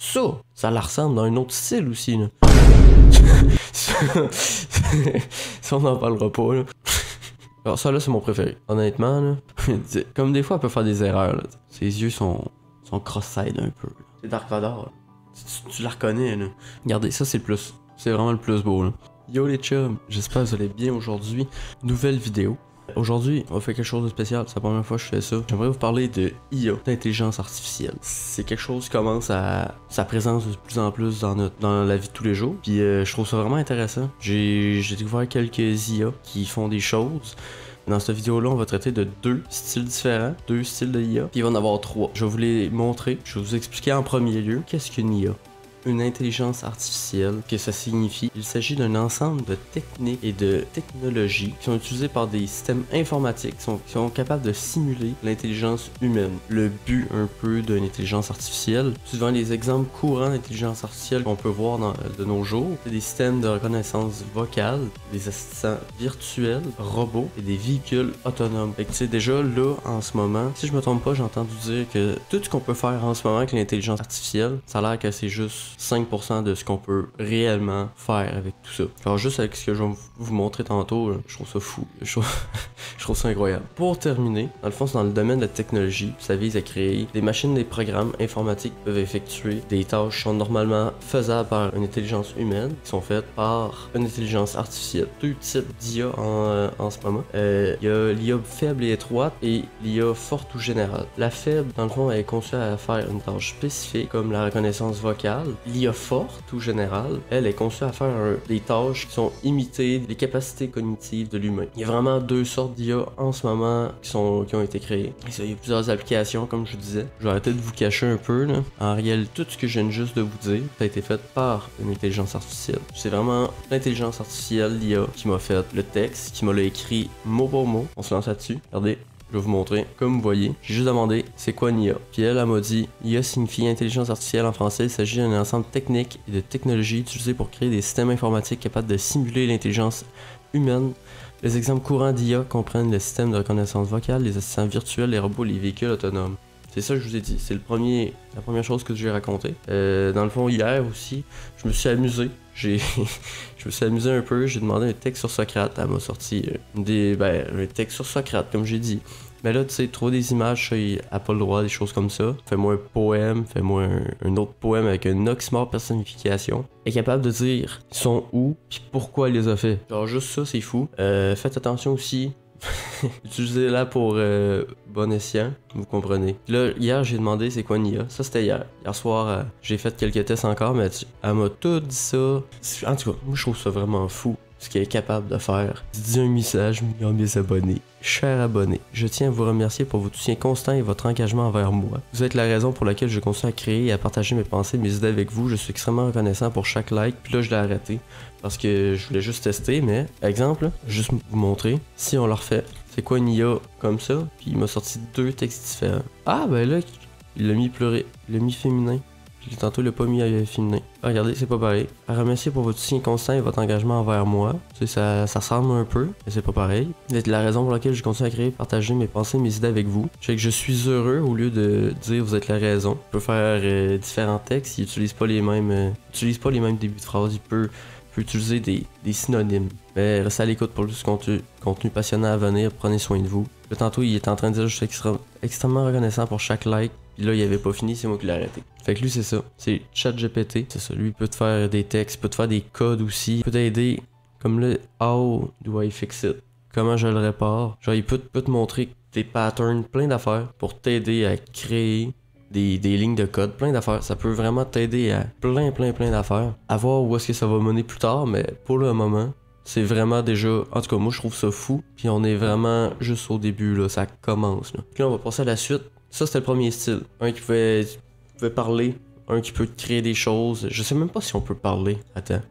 Ça la ressemble dans un autre style aussi, là. Ça, on n'en parlera pas, là. Alors ça, là, c'est mon préféré. Honnêtement, là, comme des fois, elle peut faire des erreurs, là. Ses yeux sont cross-side un peu. C'est Dark Vador, là. Tu la reconnais, là. Regardez, ça, c'est le plus. C'est vraiment le plus beau, là. Yo les chums, j'espère que vous allez bien aujourd'hui. Nouvelle vidéo. Aujourd'hui, on va faire quelque chose de spécial. C'est la première fois que je fais ça. J'aimerais vous parler de IA, d'intelligence artificielle. C'est quelque chose qui commence à sa présence de plus en plus dans la vie de tous les jours. Puis je trouve ça vraiment intéressant. J'ai découvert quelques IA qui font des choses. Dans cette vidéo-là, on va traiter de deux styles différents, deux styles de IA. Puis il va en avoir trois. Je vais vous les montrer. Je vais vous expliquer en premier lieu qu'est-ce qu'une IA. Une intelligence artificielle, que ça signifie. Il s'agit d'un ensemble de techniques et de technologies qui sont utilisées par des systèmes informatiques qui sont capables de simuler l'intelligence humaine. Le but un peu d'une intelligence artificielle, souvent les exemples courants d'intelligence artificielle qu'on peut voir de nos jours, c'est des systèmes de reconnaissance vocale, des assistants virtuels, robots et des véhicules autonomes. Fait que tu sais, déjà là, en ce moment, si je me trompe pas, j'ai entendu dire que tout ce qu'on peut faire en ce moment avec l'intelligence artificielle, ça a l'air que c'est juste 5% de ce qu'on peut réellement faire avec tout ça. Alors juste avec ce que je vais vous montrer tantôt, là, je trouve ça fou. Je trouve ça incroyable. Pour terminer, dans le fond, c'est dans le domaine de la technologie. Ça vise à créer des machines, des programmes informatiques qui peuvent effectuer des tâches qui sont normalement faisables par une intelligence humaine, qui sont faites par une intelligence artificielle. Deux types d'IA en ce moment. Il y a l'IA faible et étroite et l'IA forte ou générale. La faible, dans le fond, elle est conçue à faire une tâche spécifique, comme la reconnaissance vocale. L'IA forte ou générale, elle est conçue à faire des tâches qui sont imitées les capacités cognitives de l'humain. Il y a vraiment deux sortes d'IA en ce moment qui ont été créées. Et ça, il y a plusieurs applications, comme je vous disais. Je vais arrêter de vous cacher un peu, là. En réalité, tout ce que je viens juste de vous dire, ça a été fait par une intelligence artificielle. C'est vraiment l'intelligence artificielle, l'IA, qui m'a fait le texte, qui m'a l'a écrit mot pour mot. On se lance là-dessus. Regardez. Je vais vous montrer. Comme vous voyez, j'ai juste demandé c'est quoi une IA. Puis elle m'a dit IA signifie intelligence artificielle en français. Il s'agit d'un ensemble technique et de technologies utilisées pour créer des systèmes informatiques capables de simuler l'intelligence humaine. Les exemples courants d'IA comprennent le système de reconnaissance vocale, les assistants virtuels, les robots, les véhicules autonomes. C'est ça que je vous ai dit. C'est la première chose que j'ai raconté. Dans le fond, hier aussi, je me suis amusé. Je me suis amusé un peu, j'ai demandé un texte sur Socrate, elle m'a sorti un texte sur Socrate, comme j'ai dit. Mais là, tu sais, trouver des images, ça, il a pas le droit, des choses comme ça. Fais-moi un poème, fais-moi un autre poème avec un oxymore personnification. Elle est capable de dire ils sont où, puis pourquoi elle les a fait. Genre juste ça, c'est fou. Faites attention aussi. Utilisez-la pour bon escient, vous comprenez. Là, hier, j'ai demandé c'est quoi une IA. Ça, c'était hier. Hier soir, j'ai fait quelques tests encore, mais elle m'a tout dit ça. En tout cas, moi, je trouve ça vraiment fou. Ce qu'elle est capable de faire. Dis un message à mes abonnés. Chers abonnés, je tiens à vous remercier pour votre soutien constant et votre engagement envers moi. Vous êtes la raison pour laquelle je continue à créer et à partager mes pensées, mes idées avec vous. Je suis extrêmement reconnaissant pour chaque like. Puis là, je l'ai arrêté parce que je voulais juste tester. Mais, exemple, juste vous montrer. Si on le refait, c'est quoi une IA comme ça? Puis il m'a sorti deux textes différents. Ah, ben là, il l'a mis pleurer. Il l'a mis féminin. Puis tantôt, il l'a pas mis féminin. Ah, regardez, c'est pas pareil. À remercier pour votre soutien constant et votre engagement envers moi. Tu sais, ça ressemble un peu, mais c'est pas pareil. Vous êtes la raison pour laquelle je continue à créer, partager mes pensées, mes idées avec vous. Je sais que je suis heureux au lieu de dire vous êtes la raison. Je peux faire différents textes, ils utilisent pas les mêmes débuts de phrases. Il peut utiliser des synonymes. Mais restez à l'écoute pour plus de contenu passionnant à venir. Prenez soin de vous. Là, tantôt, il était en train de dire je suis extrêmement reconnaissant pour chaque like. Puis là, il avait pas fini, c'est moi qui l'ai arrêté. Fait que lui, c'est ça. C'est ChatGPT. C'est ça. Lui, il peut te faire des textes, il peut te faire des codes aussi. Il peut t'aider. Comme là, how do I fix it? Comment je le répare? Genre, il peut te montrer des patterns, plein d'affaires pour t'aider à créer des lignes de code, plein d'affaires. Ça peut vraiment t'aider à plein d'affaires. À voir où est-ce que ça va mener plus tard, mais pour le moment, c'est vraiment déjà... En tout cas, moi, je trouve ça fou. Puis on est vraiment juste au début, là. Ça commence, là. Puis là, on va passer à la suite. Ça, c'était le premier style. Un qui pouvait parler, un qui peut créer des choses. Je sais même pas si on peut parler. Attends.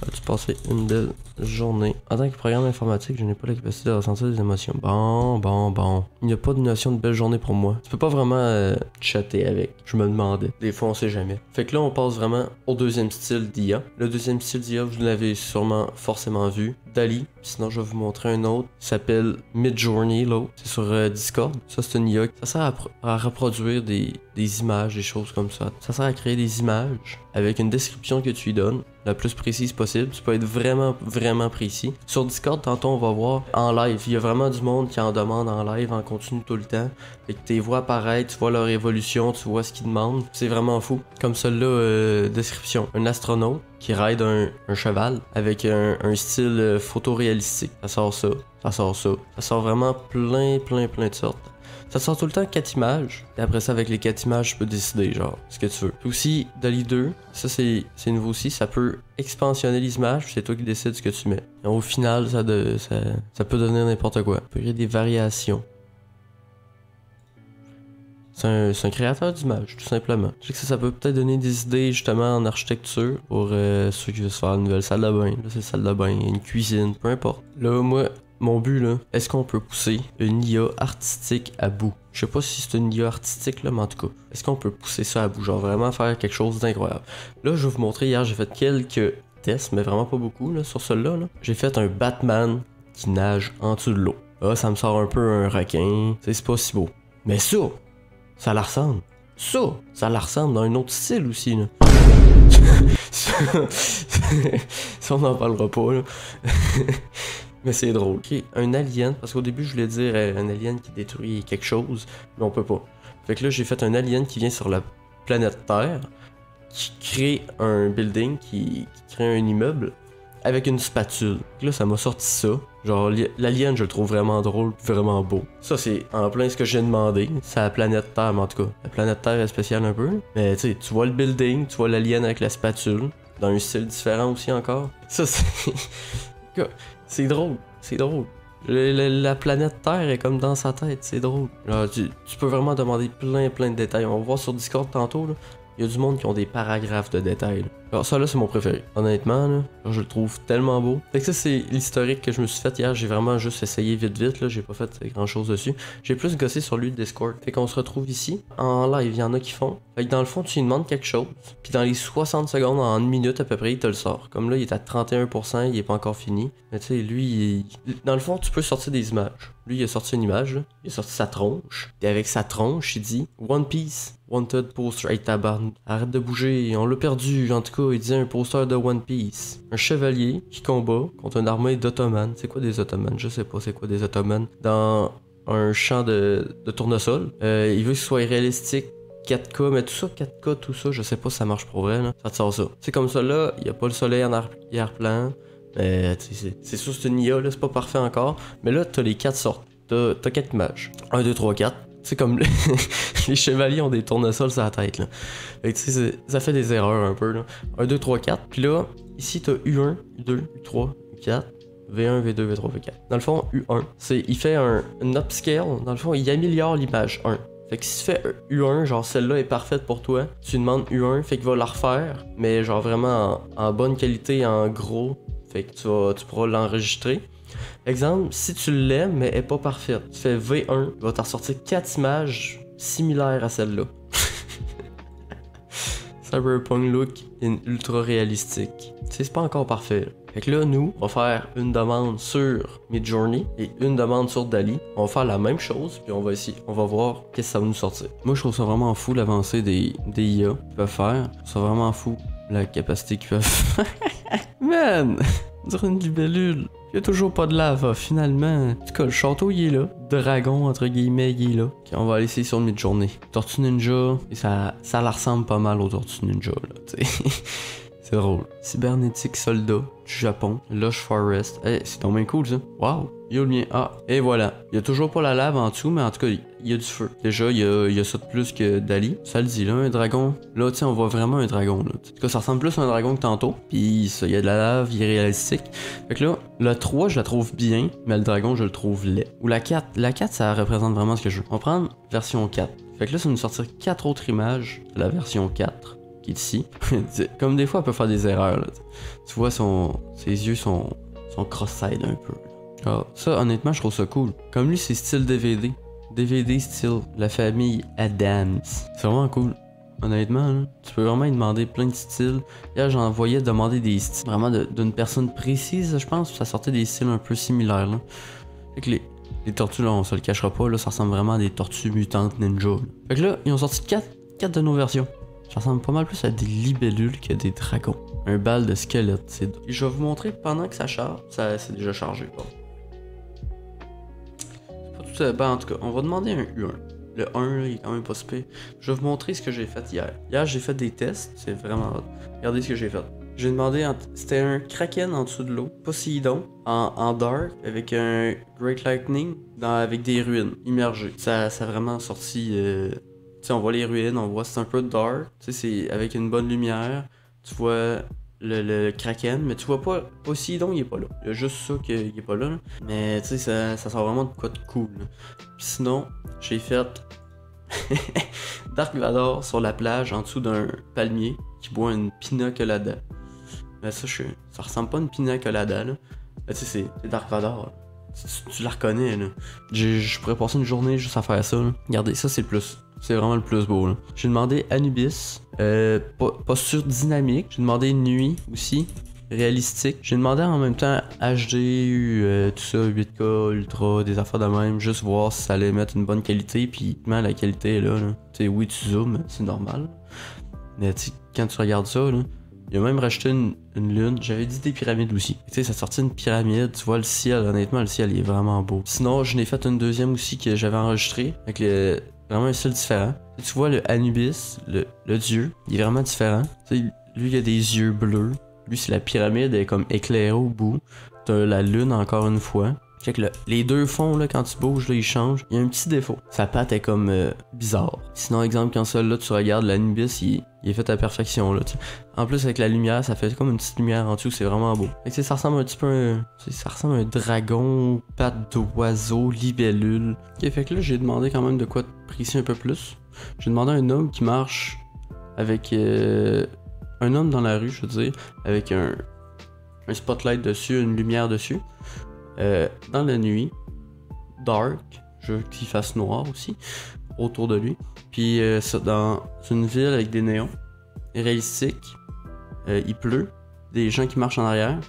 As-tu passé une belle journée? En tant que programme informatique, je n'ai pas la capacité de ressentir des émotions. Bon. Il n'y a pas de notion de belle journée pour moi. Tu peux pas vraiment chatter avec. Je me demandais. Des fois, on sait jamais. Fait que là, on passe vraiment au deuxième style d'IA. Le deuxième style d'IA, vous l'avez sûrement forcément vu. DALL-E. Sinon, je vais vous montrer un autre. Il s'appelle Midjourney, là. C'est sur Discord. Ça, c'est une IA. Ça sert à reproduire des images, des choses comme ça. Ça sert à créer des images avec une description que tu lui donnes, la plus précise possible. Tu peux être vraiment précis. Sur Discord, tantôt, on va voir en live. Il y a vraiment du monde qui en demande en live, en continu tout le temps. Fait que tu les vois apparaître, tu vois leur évolution, tu vois ce qu'ils demandent. C'est vraiment fou. Comme celle-là, description. Un astronaute qui ride un cheval avec un style photoréalistique. Ça sort ça. Ça sort vraiment plein de sortes. Ça sort tout le temps 4 images. Et après ça, avec les 4 images, tu peux décider, genre, ce que tu veux. Puis aussi, DALL-E 2, ça c'est nouveau aussi, ça peut expansionner les images, puis c'est toi qui décides ce que tu mets. Et au final, ça peut devenir n'importe quoi. Tu peux créer des variations. C'est un créateur d'images, tout simplement. Je sais que ça peut peut-être donner des idées, justement, en architecture, pour ceux qui veulent se faire une nouvelle salle de bain. Là, c'est salle de bain, une cuisine, peu importe. Là, moi... Mon but là, est-ce qu'on peut pousser une IA artistique à bout? Je sais pas si c'est une IA artistique là, mais en tout cas, est-ce qu'on peut pousser ça à bout? Genre vraiment faire quelque chose d'incroyable. Là, je vais vous montrer, hier j'ai fait quelques tests, mais vraiment pas beaucoup là, sur celui-là. Là. J'ai fait un Batman qui nage en dessous de l'eau. Là, ça me sort un peu un requin, c'est pas si beau. Mais ça la ressemble. Ça la ressemble dans un autre style aussi là. Ça, on n'en parlera pas là. Mais c'est drôle. Ok, un alien, parce qu'au début je voulais dire un alien qui détruit quelque chose, mais on peut pas. Fait que là j'ai fait un alien qui vient sur la planète Terre, qui crée un building, qui crée un immeuble, avec une spatule. Là ça m'a sorti ça. Genre l'alien je le trouve vraiment drôle, vraiment beau. Ça c'est en plein ce que j'ai demandé. C'est la planète Terre, mais en tout cas, la planète Terre est spéciale un peu. Mais tu sais, tu vois le building, tu vois l'alien avec la spatule, dans un style différent aussi encore. Ça c'est... C'est drôle. La planète Terre est comme dans sa tête, c'est drôle. Genre, tu peux vraiment demander plein de détails. On va voir sur Discord tantôt, là. Il y a du monde qui ont des paragraphes de détails. Là. Alors ça là c'est mon préféré. Honnêtement là, genre, je le trouve tellement beau. Fait que ça c'est l'historique que je me suis fait hier. J'ai vraiment juste essayé vite là. J'ai pas fait grand chose dessus. J'ai plus gossé sur lui de Discord. Fait qu'on se retrouve ici. En live, il y en a qui font. Fait que dans le fond tu lui demandes quelque chose. Puis dans les 60 secondes, en une minute à peu près, il te le sort. Comme là il est à 31%, il est pas encore fini. Mais tu sais, lui, dans le fond tu peux sortir des images. Lui il a sorti une image là. Il a sorti sa tronche. Et avec sa tronche, il dit One Piece. Wanted poster, hey tabarn, arrête de bouger, on l'a perdu, en tout cas, il disait un poster de One Piece. Un chevalier qui combat contre une armée d'Ottomans. C'est quoi des Ottomans? Je sais pas c'est quoi des Ottomans. Dans un champ de tournesol. Il veut que ce soit réalistique, 4K, mais tout ça, 4K, tout ça, je sais pas si ça marche pour vrai, là. Ça te sort ça. C'est comme ça là, il y a pas le soleil en arrière-plan. C'est sûr c'est une IA, là, c'est pas parfait encore. Mais là, t'as les 4 sortes. T'as 4 images. 1, 2, 3, 4. C'est comme les chevaliers ont des tournesols sur la tête là. Fait que tu sais, ça fait des erreurs un peu là. 1, 2, 3, 4. Puis là, ici t'as U1, U2, U3, U4, V1, V2, V3, V4. Dans le fond, U1, il fait un upscale. Dans le fond, il améliore l'image 1. Fait que si tu fais U1, genre celle-là est parfaite pour toi, tu demandes U1, fait qu'il va la refaire, mais genre vraiment en bonne qualité, en gros. Fait que tu pourras l'enregistrer. Exemple, si tu l'aimes mais elle est pas parfaite, tu fais V1, il va t'en ressortir 4 images similaires à celle-là. Cyberpunk look ultra réalistique. Tu sais, c'est pas encore parfait. Fait que là, nous, on va faire une demande sur Midjourney et une demande sur DALL-E. On va faire la même chose, puis on va voir qu'est-ce que ça va nous sortir. Moi, je trouve ça vraiment fou l'avancée des IA qu'ils peuvent faire. Je trouve ça vraiment fou la capacité qu'ils peuvent faire. Man! On dirait une libellule. Il y a toujours pas de lava, finalement. En tout cas, le château, il est là. Dragon, entre guillemets, il est là. Ok, on va aller essayer sur le Midjourney. Tortue Ninja, et ça la ressemble pas mal aux Tortues Ninja, là, tu sais. C'est drôle. Cybernétique soldat du Japon. Lush Forest. Hey, c'est donc bien cool, ça. Wow. Yo, le mien. Ah, et voilà. Il y a toujours pas la lave en dessous, mais en tout cas, il y a du feu. Déjà, il y a ça de plus que DALL-E. Ça le dit, là, un dragon. Là, tu sais, on voit vraiment un dragon, là. En tout cas, ça ressemble plus à un dragon que tantôt. Puis, ça, il y a de la lave, il est réalistique. Fait que là, le 3, je la trouve bien, mais le dragon, je le trouve laid. Ou la 4. La 4, ça représente vraiment ce que je veux. On va prendre version 4. Fait que là, ça va nous sortir 4 autres images de la version 4. qui est ici. Comme des fois, elle peut faire des erreurs, là. Tu vois, ses yeux sont cross-side un peu. Ah, ça, honnêtement, je trouve ça cool. Comme lui, c'est style DVD. DVD style la famille Adams. C'est vraiment cool. Honnêtement, là, tu peux vraiment lui demander plein de styles. Là, j'en voyais demander des styles vraiment d'une personne précise, je pense. Ça sortait des styles un peu similaires, là. Fait que les tortues, là, on se le cachera pas, là, ça ressemble vraiment à des tortues mutantes ninja. Là. Fait que là, ils ont sorti 4 de nos versions. Ça ressemble pas mal plus à des libellules que des dragons. Un bal de squelette. Et je vais vous montrer pendant que ça charge. Ça, c'est déjà chargé, pardon. C'est pas tout, ben, en tout cas, on va demander un U1. Le 1, là, il est quand même pas super. Je vais vous montrer ce que j'ai fait hier. Hier, j'ai fait des tests. C'est vraiment hot. Regardez ce que j'ai fait. J'ai demandé, c'était un Kraken en dessous de l'eau, Poséidon, en dark, avec un Great Lightning, avec des ruines immergées. Ça a vraiment sorti, tu sais, on voit les ruines, on voit c'est un peu dark, tu sais, c'est avec une bonne lumière, tu vois le Kraken, mais tu vois pas, Poséidon il est pas là, il y a juste ça qui est pas là, là. Mais tu sais, ça sort vraiment de quoi de cool. Là. Puis sinon, j'ai fait Dark Vador sur la plage en dessous d'un palmier qui boit une pina colada. Mais ça ressemble pas à une pina colada, là. Mais tu sais, c'est Dark Vador. Tu la reconnais, là. Je pourrais passer une journée juste à faire ça, là. Regardez, ça c'est le plus. C'est vraiment le plus beau, là. J'ai demandé Anubis, posture dynamique. J'ai demandé nuit aussi, réalistique. J'ai demandé en même temps HD, tout ça, 8K, Ultra, des affaires de même, juste voir si ça allait mettre une bonne qualité. Puis la qualité est là. Tu sais, oui, tu zoomes, c'est normal. Mais tu sais, quand tu regardes ça, là. Il a même racheté une lune. J'avais dit des pyramides aussi. Tu sais, ça sortit une pyramide. Tu vois le ciel. Honnêtement, le ciel il est vraiment beau. Sinon, je n'ai fait une deuxième aussi que j'avais enregistrée. Avec vraiment un style différent. Tu vois le Anubis, le dieu. Il est vraiment différent. Tu sais, lui, il a des yeux bleus. Lui, c'est la pyramide. Elle est comme éclairée au bout. T'as la lune encore une fois. Check là, les deux fonds là, quand tu bouges, là, ils changent. Il y a un petit défaut. Sa patte est comme bizarre. Sinon, exemple, quand ça là, tu regardes l'Anubis, il est fait à perfection là. T'sais. En plus avec la lumière, ça fait comme une petite lumière en dessous, c'est vraiment beau. Fait que, ça ressemble un petit peu ça ressemble à un dragon, patte d'oiseau, libellule. Ok, fait que là, j'ai demandé quand même de quoi précis un peu plus. J'ai demandé à un homme qui marche avec un homme dans la rue, je veux dire, avec un spotlight dessus, une lumière dessus. Dans la nuit, dark, je veux qu'il fasse noir aussi, autour de lui. Puis ça, dans une ville avec des néons, réalistique, il pleut, des gens qui marchent en arrière,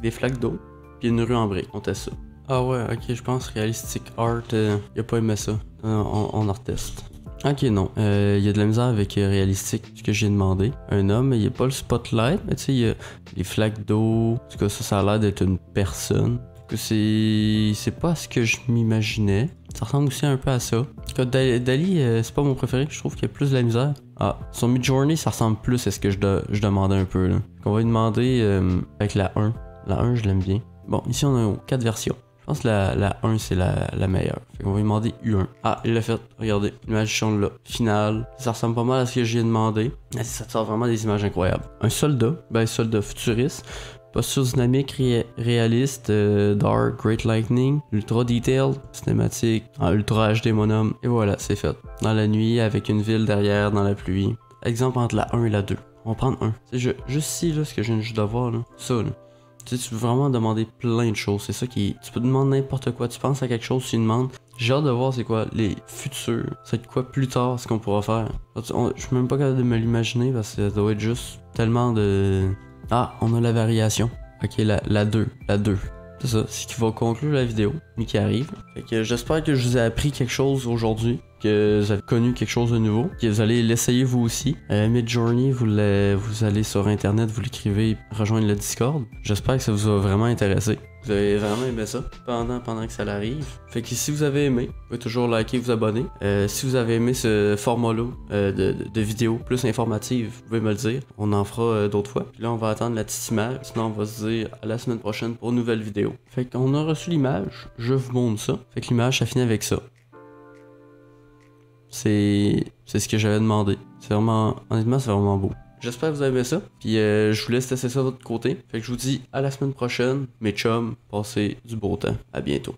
des flaques d'eau, puis une rue en briques, on teste ça. Ah ouais, ok, je pense réalistique art, il a pas aimé ça, on en reteste. Ok, non, il y a de la misère avec réalistique, ce que j'ai demandé. Un homme, il n'y a pas le spotlight, mais tu sais, il y a les flaques d'eau, en tout cas ça a l'air d'être une personne. Que c'est pas ce que je m'imaginais. Ça ressemble aussi un peu à ça. Dali, c'est pas mon préféré. Je trouve qu'il y a plus de la misère. Ah, son Midjourney, ça ressemble plus à ce que je demandais un peu. Là. On va lui demander avec la 1. La 1, je l'aime bien. Bon, ici on a 4 versions. Je pense que la 1 c'est la meilleure. Fait qu'on va lui demander U1. Ah, il l'a fait. Regardez, l'image là. Finale. Ça ressemble pas mal à ce que j'ai demandé. Ça te sort vraiment des images incroyables. Un soldat. Soldat futuriste. Posture dynamique, réaliste, dark, great lightning, ultra detail, cinématique, en ultra HD mon homme, et voilà, c'est fait. Dans la nuit, avec une ville derrière, dans la pluie. Exemple entre la 1 et la 2. On va prendre 1. C'est juste ici, là, ce que je viens juste de voir, là. Ça, là. Tu sais, tu peux vraiment demander plein de choses. C'est ça qui. Tu peux demander n'importe quoi. Tu penses à quelque chose, tu demandes. J'ai hâte de voir c'est quoi les futurs. C'est quoi plus tard ce qu'on pourra faire. Je suis même pas capable de me l'imaginer parce que ça doit être juste tellement de. Ah, on a la variation. Ok, la 2. La 2. C'est ça, c'est ce qui va conclure la vidéo, mais qui arrive. Fait que j'espère que je vous ai appris quelque chose aujourd'hui, que vous avez connu quelque chose de nouveau, que vous allez l'essayer vous aussi. Midjourney, vous allez sur internet, vous l'écrivez, rejoindre le Discord. J'espère que ça vous a vraiment intéressé. Vous avez vraiment aimé ça pendant que ça l'arrive. Fait que si vous avez aimé, vous pouvez toujours liker, vous abonner. Si vous avez aimé ce format-là de vidéo plus informative, vous pouvez me le dire. On en fera d'autres fois. Puis là, on va attendre la petite image. Sinon, on va se dire à la semaine prochaine pour une nouvelle vidéo. Fait qu'on a reçu l'image. Je vous montre ça. Fait que l'image, ça finit avec ça. C'est ce que j'avais demandé. C'est vraiment, honnêtement, c'est vraiment beau. J'espère que vous avez aimé ça. Puis je vous laisse tester ça de votre côté. Fait que je vous dis à la semaine prochaine. Mes chums, passez du beau temps. À bientôt.